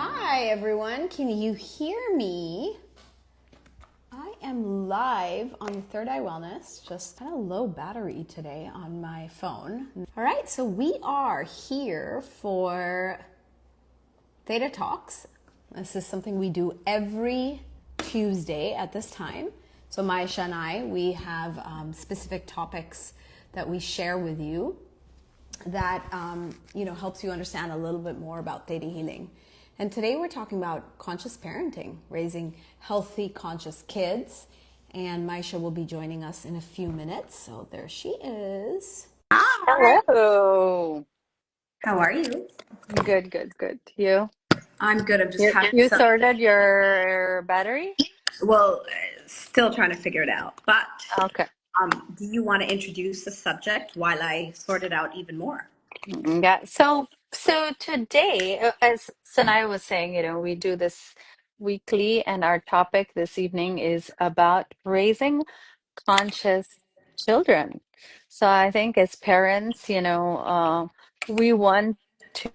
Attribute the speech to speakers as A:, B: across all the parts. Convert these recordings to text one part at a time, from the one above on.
A: Hi everyone, can you hear me? I am live on Third Eye Wellness, just kind of low battery today on my phone. All right, so we are here for Theta Talks. This is something we do every Tuesday at this time. So Maisha and I, we have specific topics that we share with you that helps you understand a little bit more about ThetaHealing. And today we're talking about conscious parenting, raising healthy, conscious kids. And Maisha will be joining us in a few minutes. So there she is.
B: Hi,
C: Hello.
B: how are you?
C: Good. You
B: I'm good. I'm just
C: you
B: having
C: you
B: some,
C: sorted your battery?
B: well, still trying to figure it out. But
C: Okay.
B: do you want to introduce the subject while I sort it out even more?
C: Yeah. So today, as Sanaiyah was saying, we do this weekly, and our topic this evening is about raising conscious children. So I think as parents, we want to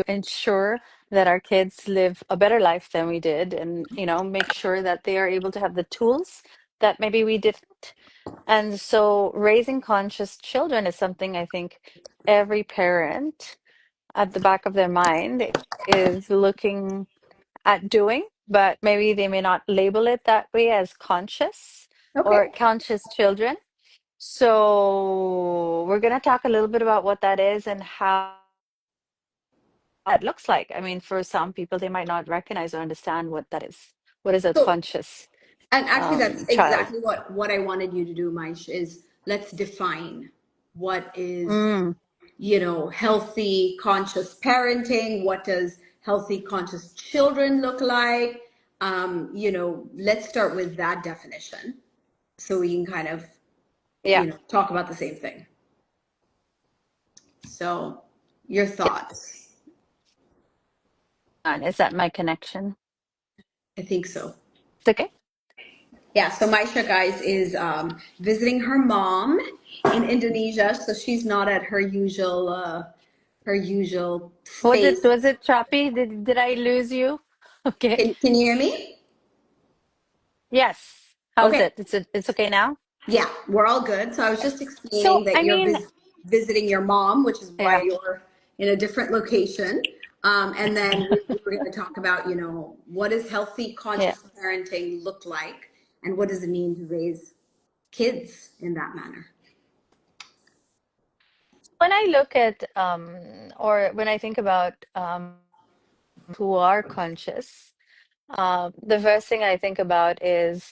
C: ensure that our kids live a better life than we did, and make sure that they are able to have the tools that maybe we didn't. And so raising conscious children is something I think every parent at the back of their mind is looking at doing, but maybe they may not label it that way as conscious
B: Okay.
C: or conscious children. So we're going to talk a little bit about what that is and how that looks like. I mean, for some people, they might not recognize or understand what that is. What is a
B: So,
C: conscious
B: and actually, that's
C: child?
B: exactly what I wanted you to do, Maish, is let's define what is,
C: Mm,
B: healthy, conscious parenting. What does healthy, conscious children look like? Let's start with that definition so we can kind of,
C: yeah.
B: talk about the same thing. So, your
C: Yeah.
B: thoughts?
C: Is that my connection?
B: I think so.
C: It's okay.
B: Yeah, so Maisha, guys, is visiting her mom in Indonesia, so she's not at her usual
C: Was it
B: space.
C: was it choppy? Did I lose you? Okay.
B: Can you hear me?
C: Yes. How's
B: Okay.
C: it? It's okay now?
B: Yeah, we're all good. So I was just
C: So
B: explaining that
C: I
B: you're
C: mean,
B: visiting your mom, which is why
C: yeah,
B: you're in a different location. And then we were going to talk about, what does healthy,
C: yeah.
B: conscious parenting look like, and what does it mean to raise kids in that manner?
C: When I look at or when I think about who are conscious, the first thing I think about is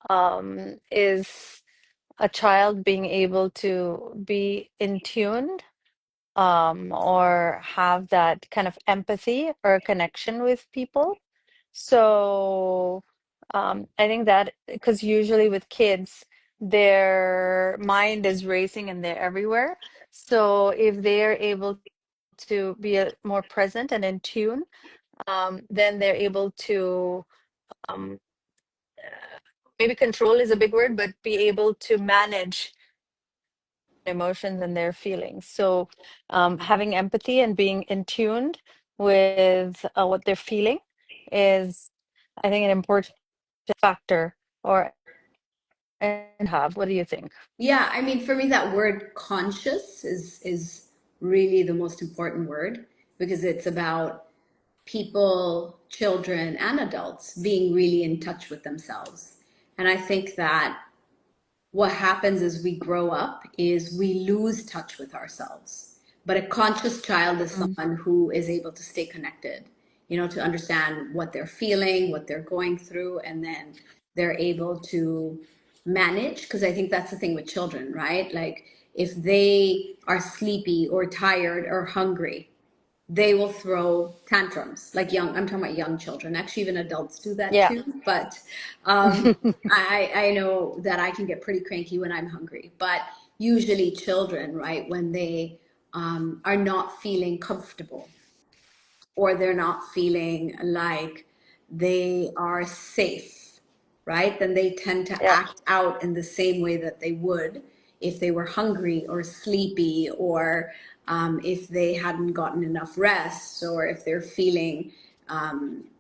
C: a child being able to be in tune or have that kind of empathy or connection with people. So I think that because usually with kids, their mind is racing and they're everywhere. So if they're able to be more present and in tune, then they're able to um, maybe control is a big word, but be able to manage emotions and their feelings. So, having empathy and being in tuned with what they're feeling is, I think, an important factor. Or and have. What do you think?
B: Yeah, I mean, for me, that word conscious is really the most important word because it's about people, children, and adults being really in touch with themselves. And I think that what happens as we grow up is we lose touch with ourselves. But a conscious child is
C: Mm,
B: someone who is able to stay connected, to understand what they're feeling, what they're going through, and then they're able to manage. Because I think that's the thing with children, right? Like if they are sleepy or tired or hungry, they will throw tantrums like I'm talking about young children. Actually, even adults do that
C: yeah.
B: too. But I know that I can get pretty cranky when I'm hungry. But usually, children, right, when they are not feeling comfortable or they're not feeling like they are safe, right, then they tend to
C: Yeah.
B: act out in the same way that they would if they were hungry or sleepy or if they hadn't gotten enough rest, or if they're feeling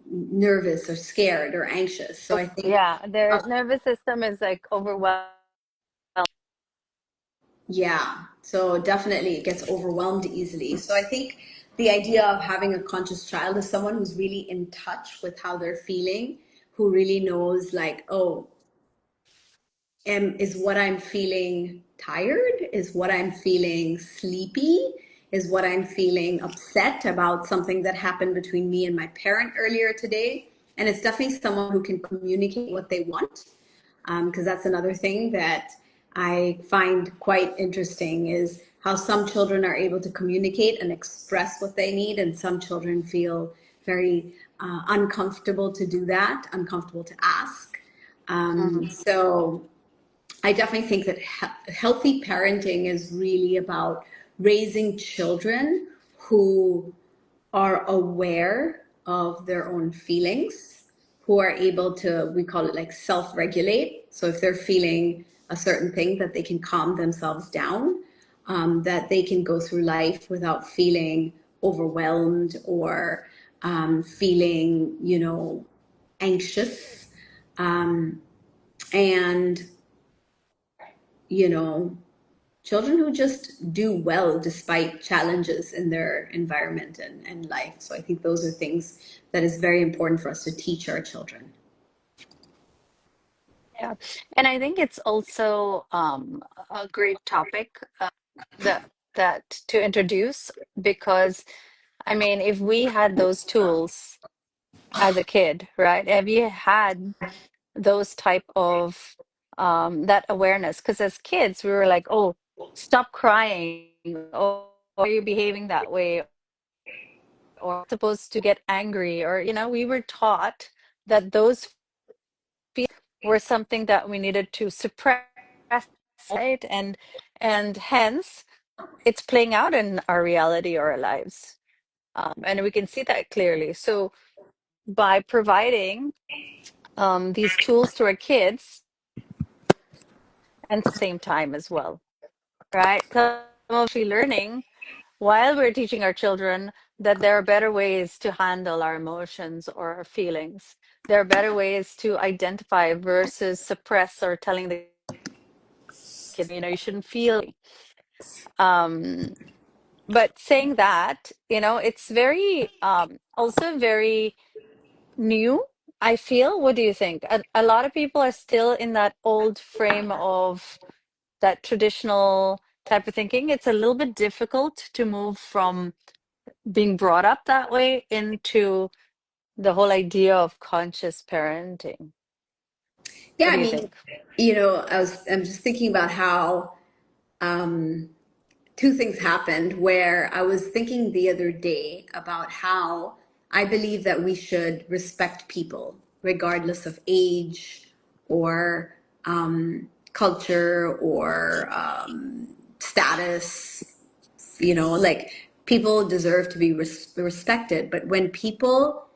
B: nervous or scared or anxious. So I think,
C: Yeah, their nervous system is like overwhelmed.
B: yeah, so definitely it gets overwhelmed easily. So I think the idea of having a conscious child is someone who's really in touch with how they're feeling, who really knows, like, oh, is what I'm feeling tired? Is what I'm feeling sleepy? Is what I'm feeling upset about something that happened between me and my parent earlier today? And it's definitely someone who can communicate what they want, because that's another thing that I find quite interesting, is how some children are able to communicate and express what they need, and some children feel very uncomfortable to do that, uncomfortable to ask.
C: Mm.
B: So I definitely think that healthy parenting is really about raising children who are aware of their own feelings, who are able to, we call it like self regulate. So if they're feeling a certain thing, that they can calm themselves down, that they can go through life without feeling overwhelmed or feeling, anxious. And you know, children who just do well despite challenges in their environment and life. So I think those are things that is very important for us to teach our children.
C: Yeah. And I think it's also a great topic that that to introduce because I mean, if we had those tools as a kid, right? Have you had those type of that awareness? Because as kids, we were like, "Oh, stop crying. Oh, why are you behaving that way?" Or supposed to get angry, or we were taught that those were something that we needed to suppress, right? And hence it's playing out in our reality or our lives. And we can see that clearly. So by providing these tools to our kids and same time as well, right? Some of we learning while we're teaching our children that there are better ways to handle our emotions or our feelings. There are better ways to identify versus suppress or telling the kid, you shouldn't feel. Um, but saying that, it's very also very new, I feel. What do you think? A lot of people are still in that old frame of that traditional type of thinking. It's a little bit difficult to move from being brought up that way into the whole idea of conscious parenting.
B: Yeah,
C: What
B: I
C: do you
B: mean,
C: think?
B: I'm just thinking about how two things happened, where I was thinking the other day about how I believe that we should respect people regardless of age or culture or status. Like, people deserve to be respected, but when people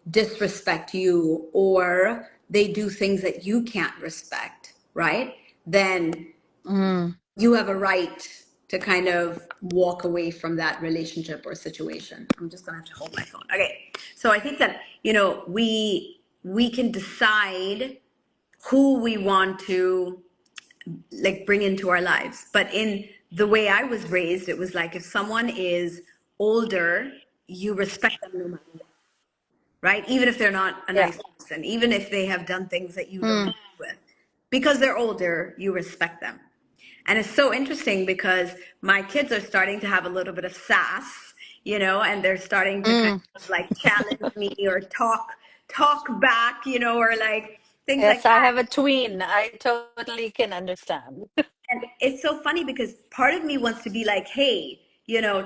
B: disrespect you or they do things that you can't respect, right? Then
C: Mm,
B: you have a right to kind of walk away from that relationship or situation. I'm just gonna have to hold my phone. Okay. So I think that, we can decide who we want to, like, bring into our lives. But in the way I was raised, it was like, if someone is older, you respect them no matter what, right? Even if they're not a
C: yeah.
B: nice person, even if they have done things that you don't
C: Mm,
B: agree with, because they're older, you respect them. And it's so interesting because my kids are starting to have a little bit of sass, and they're starting to kind
C: mm.
B: of like challenge me or talk back, or like things like
C: Yes, I
B: that.
C: have a tween. I totally can understand.
B: And it's so funny because part of me wants to be like, hey,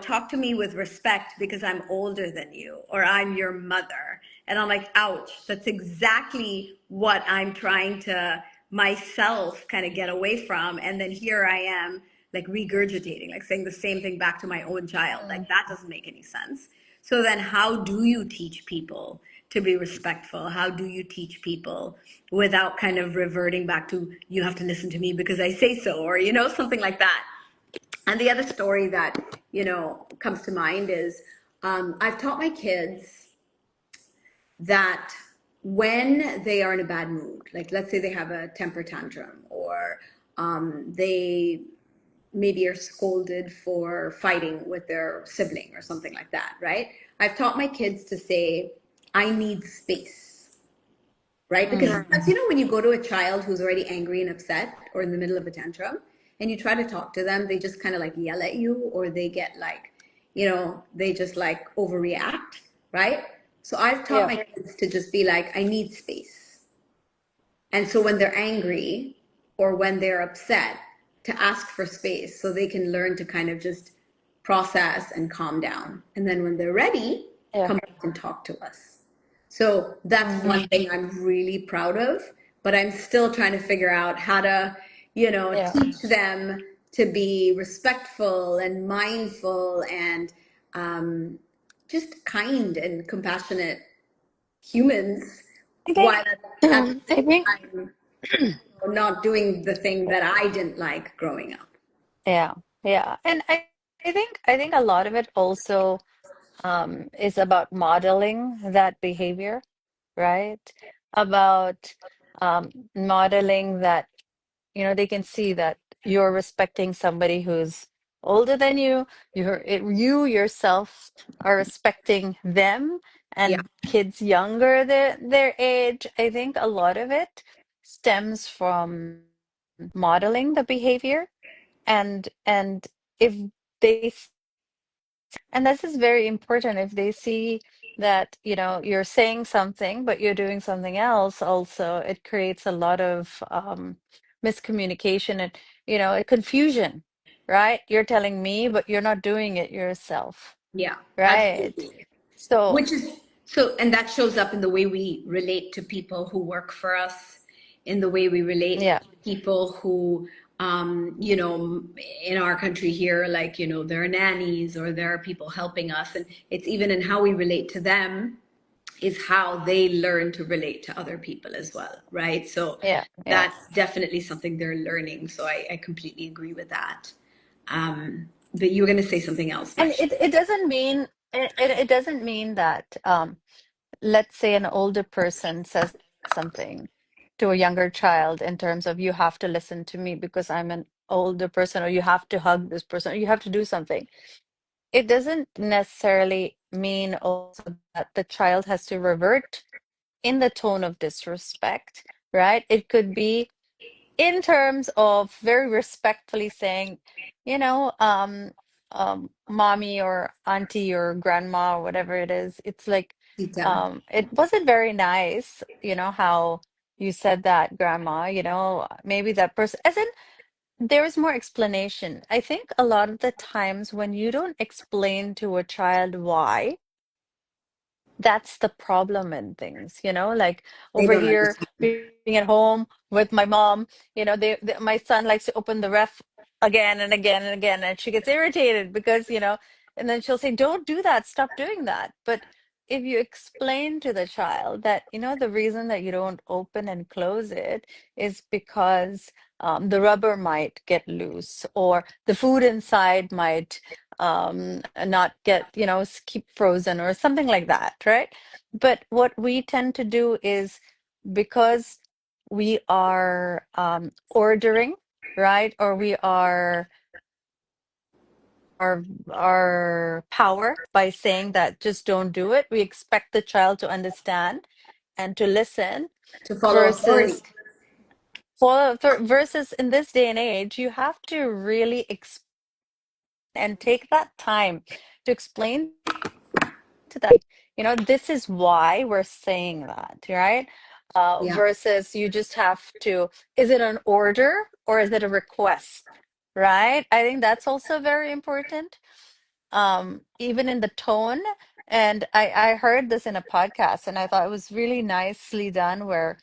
B: talk to me with respect because I'm older than you or I'm your mother. And I'm like, ouch, that's exactly what I'm trying to myself kind of get away from. And then here I am, like, regurgitating, like saying the same thing back to my own child. Like,
C: Mm.
B: that doesn't make any sense. So then, how do you teach people to be respectful? How do you teach people without kind of reverting back to, you have to listen to me because I say so, or, something like that? And the other story that comes to mind is I've taught my kids that when they are in a bad mood, like let's say they have a temper tantrum, or they maybe are scolded for fighting with their sibling or something like that, right? I've taught my kids to say, I need space, right? Because
C: Mm.
B: sometimes, when you go to a child who's already angry and upset or in the middle of a tantrum and you try to talk to them, they just kind of like yell at you, or they get like, they just like overreact, right? So I've taught
C: Yeah.
B: my kids to just be like, I need space. And so when they're angry or when they're upset, to ask for space so they can learn to kind of just process and calm down. And then when they're ready,
C: Yeah.
B: come back and talk to us. So that's
C: Mm.
B: one thing I'm really proud of, but I'm still trying to figure out how to,
C: Yeah.
B: teach them to be respectful and mindful and just kind and compassionate humans,
C: I think
B: while at the
C: I
B: same
C: think
B: time not doing the thing that I didn't like growing up.
C: yeah, yeah. And I think a lot of it also is about modeling that behavior, right? About modeling that, they can see that you're respecting somebody who's older than you. You yourself are respecting them,
B: Yeah,
C: and kids younger their age. I think a lot of it stems from modeling the behavior, and if they and this is very important, if they see that, you're saying something, but you're doing something else also, it creates a lot of miscommunication and, confusion, right? You're telling me, but you're not doing it yourself,
B: yeah,
C: right?
B: absolutely.
C: So,
B: Which is so, and that shows up in the way we relate to people who work for us, in the way we relate
C: yeah,
B: to people who, in our country here, like, there are nannies or there are people helping us. And it's even in how we relate to them is how they learn to relate to other people as well, right? So
C: yeah, yeah.
B: that's definitely something they're learning. So I completely agree with that. But you were going to say something else,
C: And
B: Maisha.
C: it doesn't mean it doesn't mean that let's say an older person says something to a younger child in terms of you have to listen to me because I'm an older person, or you have to hug this person, or you have to do something. It doesn't necessarily mean also that the child has to revert in the tone of disrespect, right? It could be in terms of very respectfully saying, mommy or auntie or grandma or whatever it is, it's like,
B: Theta.
C: it wasn't very nice, how you said that, grandma, maybe that person, as in, there is more explanation. I think a lot of the times when you don't explain to a child why, that's the problem in things, like
B: They
C: over
B: don't
C: here
B: understand.
C: being at home with my mom, my son likes to open the ref again and again and again, and she gets irritated because, and then she'll say, don't do that, stop doing that. But if you explain to the child that, the reason that you don't open and close it is because the rubber might get loose, or the food inside might not get, keep frozen or something like that, right? But what we tend to do is, because we are ordering, right? Or we are our power by saying that just don't do it. We expect the child to understand and to listen,
B: To follow authority.
C: versus in this day and age, you have to really and take that time to explain to them, this is why we're saying that, right?
B: Yeah.
C: Versus you just have to, is it an order or is it a request, right? I think that's also very important, even in the tone. And I heard this in a podcast and I thought it was really nicely done, where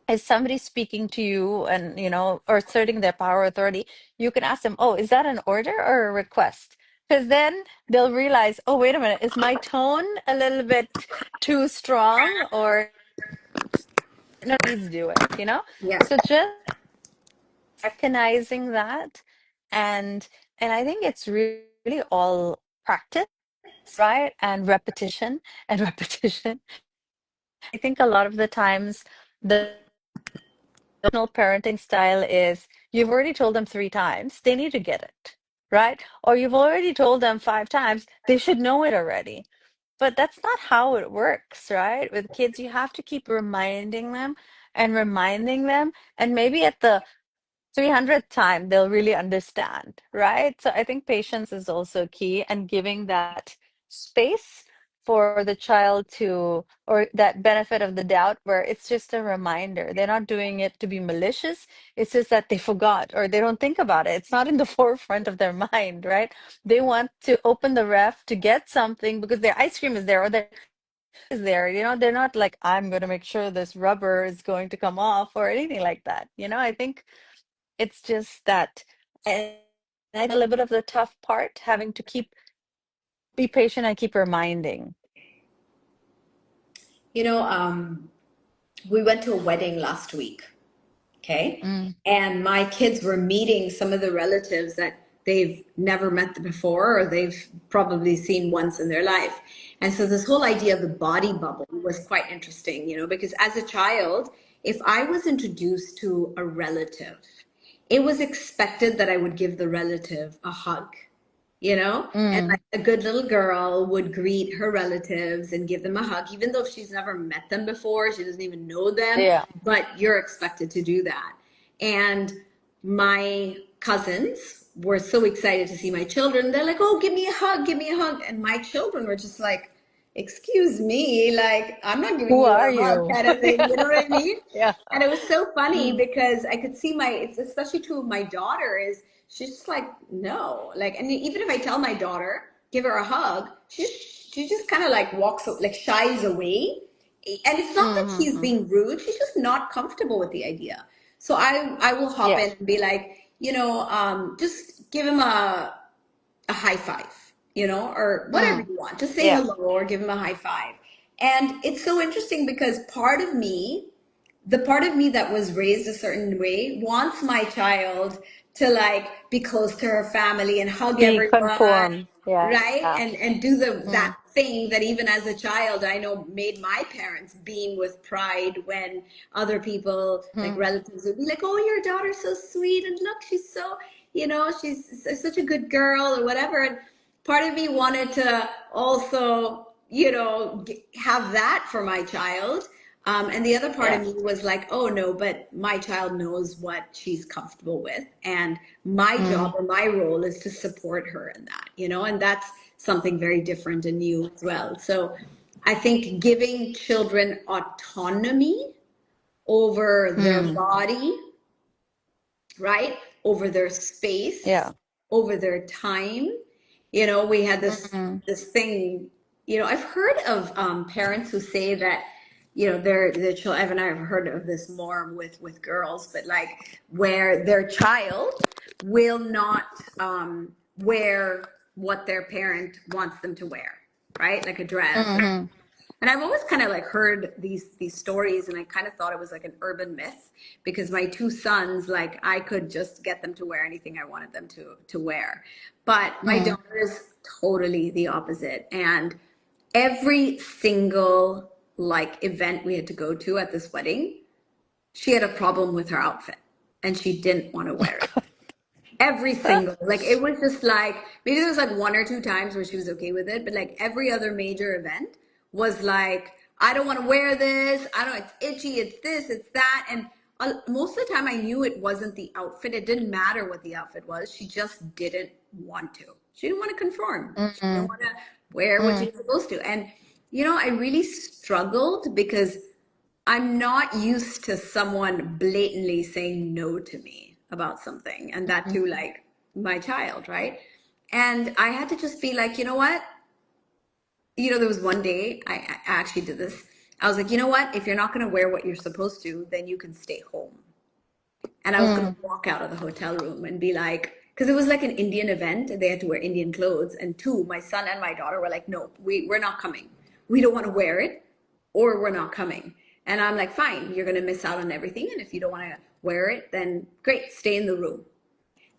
C: is somebody speaking to you and, or asserting their power or authority, you can ask them, oh, is that an order or a request? Because then they'll realize, oh, wait a minute, is my tone a little bit too strong? Or no, please do it,
B: Yeah.
C: So just recognizing that, and I think it's really really all practice, right? And repetition and repetition. I think a lot of the times the traditional parenting style is you've already told them 3 times, they need to get it, right? Or you've already told them 5 times, they should know it already. But that's not how it works, right? With kids, you have to keep reminding them, and maybe at the 300th time, they'll really understand, right? So I think patience is also key, and giving that space for the child to, or that benefit of the doubt, where it's just a reminder. They're not doing it to be malicious. It's just that they forgot or they don't think about it. It's not in the forefront of their mind, right? They want to open the ref to get something because their ice cream is there or their is there. They're not like, I'm going to make sure this rubber is going to come off or anything like that. I think it's just that, and I think a little bit of the tough part, having to be patient and keep reminding.
B: You know, we went to a wedding last week, okay?
C: Mm,
B: And my kids were meeting some of the relatives that they've never met before or they've probably seen once in their life. And so this whole idea of the body bubble was quite interesting, because as a child, if I was introduced to a relative, it was expected that I would give the relative a hug, and like
C: mm,
B: a good little girl would greet her relatives and give them a hug, even though she's never met them before, she doesn't even know them,
C: yeah.
B: but you're expected to do that. And my cousins were so excited to see my children. They're like, oh, give me a hug, give me a hug. And my children were just like, excuse me, like, I'm not giving
C: Who
B: you
C: are
B: a hug
C: you?
B: kind of thing. You know what I mean?
C: Yeah.
B: And it was so funny
C: Mm,
B: because I could see it's especially true of my daughter is she's just like, no, like, and even if I tell my daughter, give her a hug, she just kind of like walks, like shies away. And it's not that she's
C: mm-hmm.
B: being rude, she's just not comfortable with the idea. So I will hop
C: Yeah.
B: in and be like, just give him a high five, or whatever
C: Mm,
B: you want. Just say
C: yeah.
B: hello or give him a high five. And it's so interesting because the part of me that was raised a certain way wants my child to like be close to her family and hug
C: Be
B: everyone,
C: conform. Yeah.
B: right? And do that
C: Mm,
B: thing that even as a child I know made my parents beam with pride when other people like
C: mm,
B: relatives would be like, oh, your daughter's so sweet and look, she's so, she's such a good girl or whatever. And part of me wanted to also, have that for my child. And the other part of
C: yeah.
B: me was like, oh no, but my child knows what she's comfortable with. And my job
C: Mm,
B: or my role is to support her in that, and that's something very different and new as well. So I think giving children autonomy over their
C: mm,
B: body, right? Over their space,
C: yeah.
B: over their time. We had
C: Mm,
B: this thing. I've heard of parents who say that, their child. Evan and I have heard of this more with girls, but like where their child will not wear what their parent wants them to wear, right? Like a dress.
C: mm-hmm.
B: And I've always kind of like heard these stories, and I kind of thought it was like an urban myth because my two sons, like I could just get them to wear anything I wanted them to wear. But my
C: Mm,
B: daughter is totally the opposite. And every single like event we had to go to at this wedding, she had a problem with her outfit and she didn't want to wear it. Every single, like it was just like maybe there was like one or two times where she was okay with it, but like every other major event was like, I don't want to wear this. I don't, it's itchy, it's this, it's that. And most of the time I knew it wasn't the outfit. It didn't matter what the outfit was. She just didn't want to. She didn't want to conform. She didn't
C: mm,
B: want to wear what she
C: mm,
B: was supposed to. And, I really struggled because I'm not used to someone blatantly saying no to me about something, and that
C: mm,
B: too, like my child, right? And I had to just be like, you know what? There was one day I actually did this. I was like, you know what? If you're not going to wear what you're supposed to, then you can stay home. And I was going to
C: mm,
B: walk out of the hotel room and be like, because it was like an Indian event and they had to wear Indian clothes. And two, my son and my daughter were like, no, we're not coming. We don't want to wear it or we're not coming. And I'm like, fine, you're going to miss out on everything. And if you don't want to wear it, then great, stay in the room.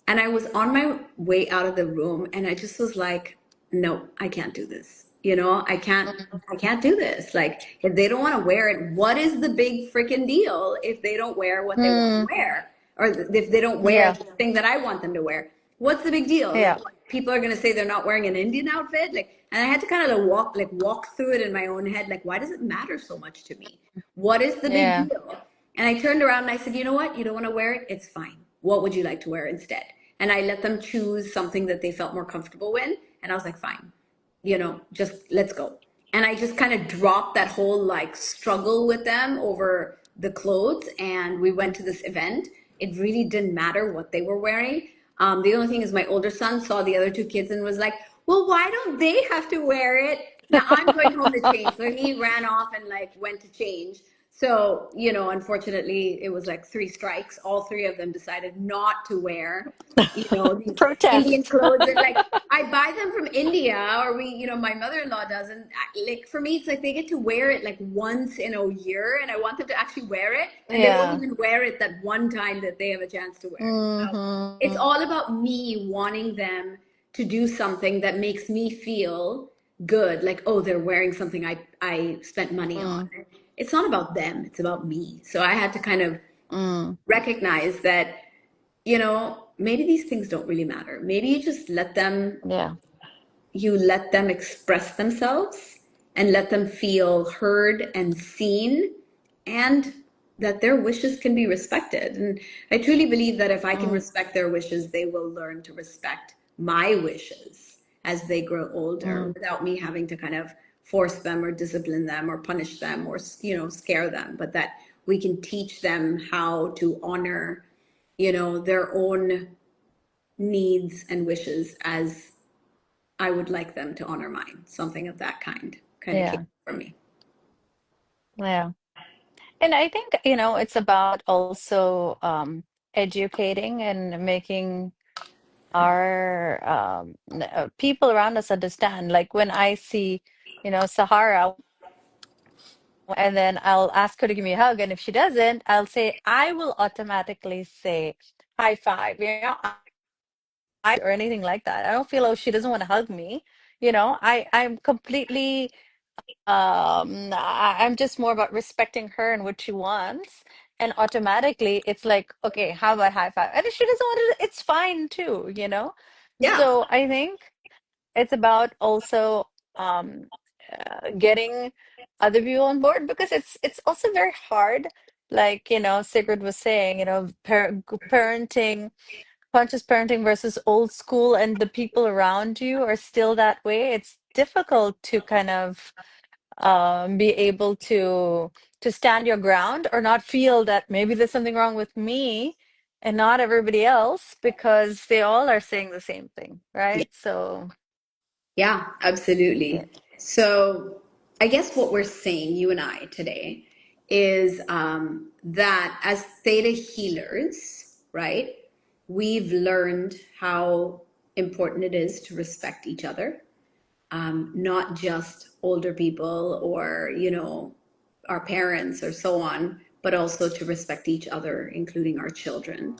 B: And I was on my way out of the room and I just was like, no, I can't do this. You know, I can't do this. Like, if they don't want to wear it, what is the big freaking deal if they don't wear what they want to
C: Mm,
B: wear? Or if they don't wear
C: yeah,
B: the thing that I want them to wear? What's the big deal? Like,
C: yeah,
B: what, people are gonna say they're not wearing an Indian outfit? Like, and I had to kind of walk through it in my own head. Like, why does it matter so much to me? What is the big
C: yeah,
B: deal? And I turned around and I said, you know what? You don't want to wear it? It's fine. What would you like to wear instead? And I let them choose something that they felt more comfortable in. And I was like, fine, you know, just let's go. And I just kind of dropped that whole like struggle with them over the clothes. And we went to this event. It really didn't matter what they were wearing. The only thing is, my older son saw the other two kids and was like, well, why don't they have to wear it? Now I'm going home to change. So he ran off and like went to change. So, you know, unfortunately, it was like three strikes. All three of them decided not to wear, you know, these Indian
C: protest.
B: clothes. And like, I buy them from India, or we, you know, my mother-in-law does. And like, for me, it's like they get to wear it like once in a year. And I want them to actually wear it. And they won't
C: Yeah.
B: even wear it that one time that they have a chance to wear it. So it's
C: Mm-hmm.
B: all about me wanting them to do something that makes me feel good. Like, oh, they're wearing something I spent money on.
C: Mm,
B: It's not about them, it's about me. So I had to kind of
C: mm,
B: recognize that, you know, maybe these things don't really matter. Maybe you just
C: yeah.
B: let them express themselves and let them feel heard and seen, and that their wishes can be respected. And I truly believe that if I can
C: Mm,
B: respect their wishes, they will learn to respect my wishes as they grow older
C: mm,
B: without me having to kind of force them or discipline them or punish them or, you know, scare them, but that we can teach them how to honor, you know, their own needs and wishes as I would like them to honor mine. Something of that kind of came
C: yeah.
B: from me.
C: Yeah. And I think, it's about also educating and making our people around us understand. Like when I see, Sahara, and then I'll ask her to give me a hug, and if she doesn't, I'll say, I will automatically say high five, or anything like that. I don't feel, oh, she doesn't want to hug me. I'm completely I'm just more about respecting her and what she wants. And automatically it's like, okay, how about high five? And if she doesn't want it, it's fine too, you know?
B: Yeah,
C: So I think it's about also getting other people on board, because it's also very hard. Like, Sigrid was saying, parenting, conscious parenting versus old school, and the people around you are still that way. It's difficult to kind of be able to stand your ground, or not feel that maybe there's something wrong with me and not everybody else, because they all are saying the same thing, right? So
B: yeah,
C: yeah,
B: absolutely. So I guess what we're saying, you and I today, is that as theta healers, right, we've learned how important it is to respect each other, not just older people or, you know, our parents or so on, but also to respect each other, including our children.